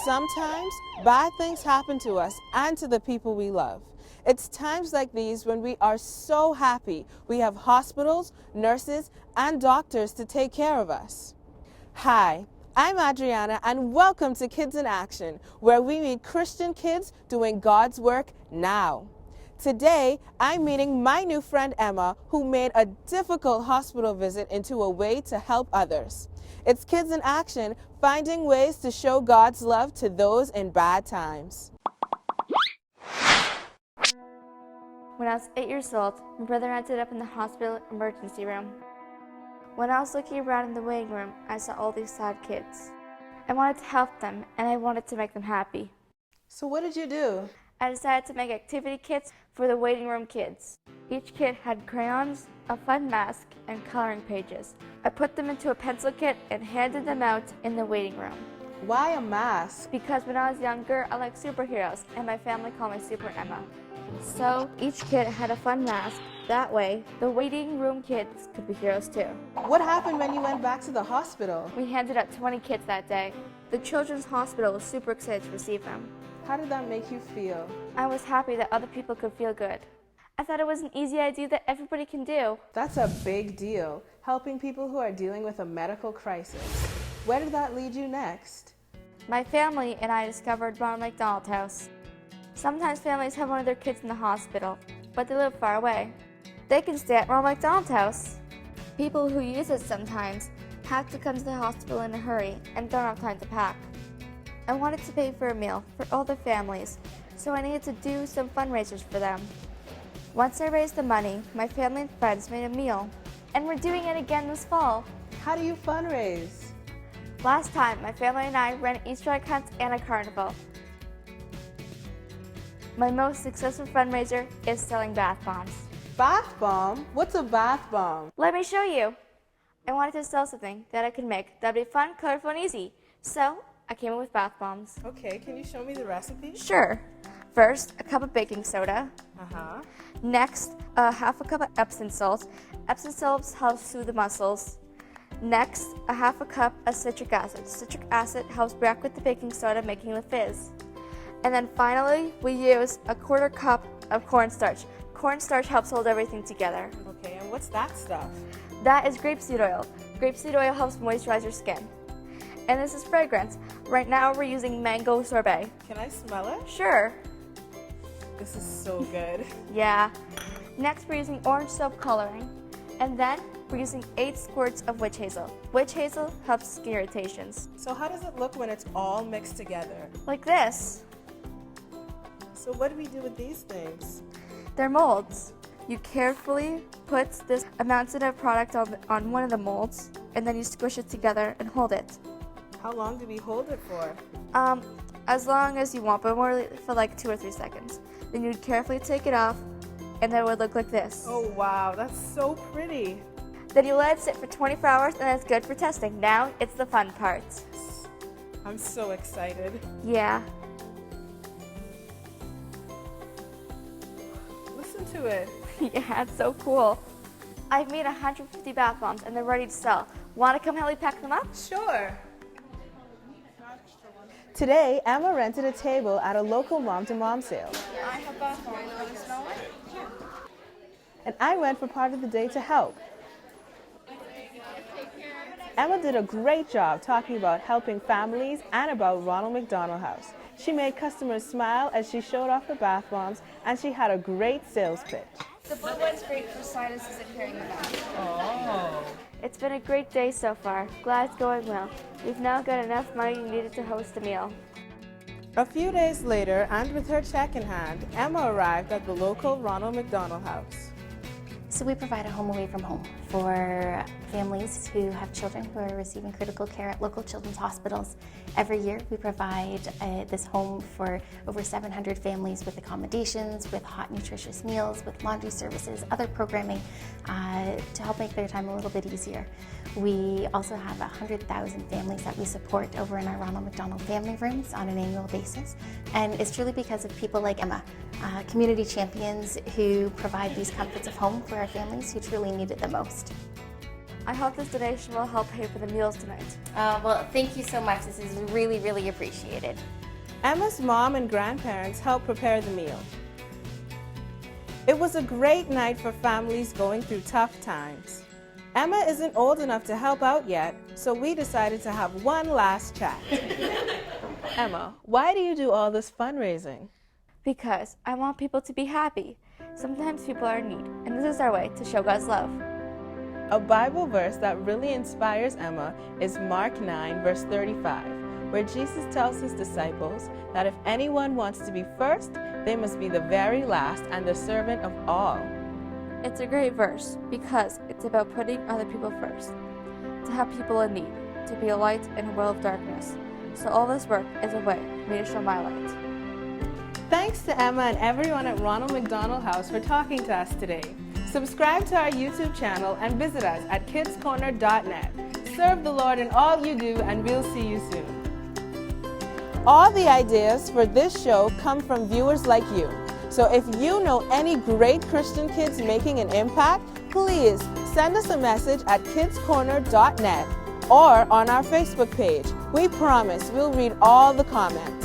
Sometimes bad things happen to us and to the people we love. It's times like these when we are so happy we have hospitals, nurses, and doctors to take care of us. Hi, I'm Adrianna, and welcome to Kids in Action, where we meet Christian kids doing God's work now. Today, I'm meeting my new friend Emma, who made a difficult hospital visit into a way to help others. It's Kids in Action, finding ways to show God's love to those in bad times. When I was 8 years old, my brother ended up in the hospital emergency room. When I was looking around in the waiting room, I saw all these sad kids. I wanted to help them, and I wanted to make them happy. So what did you do? I decided to make activity kits for the waiting room kids. Each kit had crayons, a fun mask, and coloring pages. I put them into a pencil kit and handed them out in the waiting room. Why a mask? Because when I was younger, I liked superheroes, and my family called me Super Emma. So each kid had a fun mask. That way, the waiting room kids could be heroes too. What happened when you went back to the hospital? We handed out 20 kits that day. The Children's Hospital was super excited to receive them. How did that make you feel? I was happy that other people could feel good. I thought it was an easy idea that everybody can do. That's a big deal, helping people who are dealing with a medical crisis. Where did that lead you next? My family and I discovered Ronald McDonald House. Sometimes families have one of their kids in the hospital, but they live far away. They can stay at Ronald McDonald House. People who use it sometimes have to come to the hospital in a hurry and don't have time to pack. I wanted to pay for a meal for all the families, so I needed to do some fundraisers for them. Once I raised the money, my family and friends made a meal, and we're doing it again this fall. How do you fundraise? Last time, my family and I ran Easter egg hunts and a carnival. My most successful fundraiser is selling bath bombs. Bath bomb? What's a bath bomb? Let me show you. I wanted to sell something that I could make that'd be fun, colorful, and easy. So I came up with bath bombs. Okay, can you show me the recipe? Sure. First, a cup of baking soda. Next, half a cup of Epsom salt. Epsom salt helps soothe the muscles. Next, a half a cup of citric acid. Citric acid helps react with the baking soda, making the fizz. And then finally, we use a quarter cup of cornstarch. Cornstarch helps hold everything together. Okay, and what's that stuff? That is grapeseed oil. Grapeseed oil helps moisturize your skin. And this is fragrance. Right now, we're using mango sorbet. Can I smell it? Sure. This is so good. Yeah. Next, we're using orange soap coloring. And then, we're using 8 squirts of witch hazel. Witch hazel helps skin irritations. So how does it look when it's all mixed together? Like this. So what do we do with these things? They're molds. You carefully put this amount of product on one of the molds, and then you squish it together and hold it. How long do we hold it for? As long as you want, but more for like 2 or 3 seconds. Then you'd carefully take it off, and then it would look like this. Oh wow, that's so pretty. Then you let it sit for 24 hours, and it's good for testing. Now it's the fun part. I'm so excited. Yeah. Listen to it. Yeah, it's so cool. I've made 150 bath bombs, and they're ready to sell. Want to come help me pack them up? Sure. Today, Emma rented a table at a local mom-to-mom sale. I have bath bombs. Want to smell it? And I went for part of the day to help. Emma did a great job talking about helping families and about Ronald McDonald House. She made customers smile as she showed off the bath bombs, and she had a great sales pitch. The blue one's great for sinuses and hearing the mouth. Oh. It's been a great day so far. Glad it's going well. We've now got enough money needed to host a meal. A few days later, and with her check in hand, Emma arrived at the local Ronald McDonald House. So we provide a home away from home for families who have children who are receiving critical care at local children's hospitals. Every year we provide this home for over 700 families with accommodations, with hot nutritious meals, with laundry services, other programming to help make their time a little bit easier. We also have 100,000 families that we support over in our Ronald McDonald family rooms on an annual basis. And it's truly because of people like Emma, community champions who provide these comforts of home for our families who truly need it the most. I hope this donation will help pay for the meals tonight. Well, thank you so much. This is really, really appreciated. Emma's mom and grandparents helped prepare the meal. It was a great night for families going through tough times. Emma isn't old enough to help out yet, so we decided to have one last chat. Emma, why do you do all this fundraising? Because I want people to be happy. Sometimes people are in need, and this is our way to show God's love. A Bible verse that really inspires Emma is Mark 9, verse 35, where Jesus tells his disciples that if anyone wants to be first, they must be the very last and the servant of all. It's a great verse because it's about putting other people first, to help people in need, to be a light in a world of darkness. So all this work is a way for me to show my light. Thanks to Emma and everyone at Ronald McDonald House for talking to us today. Subscribe to our YouTube channel and visit us at kidscorner.net. Serve the Lord in all you do, and we'll see you soon. All the ideas for this show come from viewers like you. So if you know any great Christian kids making an impact, please send us a message at kidscorner.net or on our Facebook page. We promise we'll read all the comments.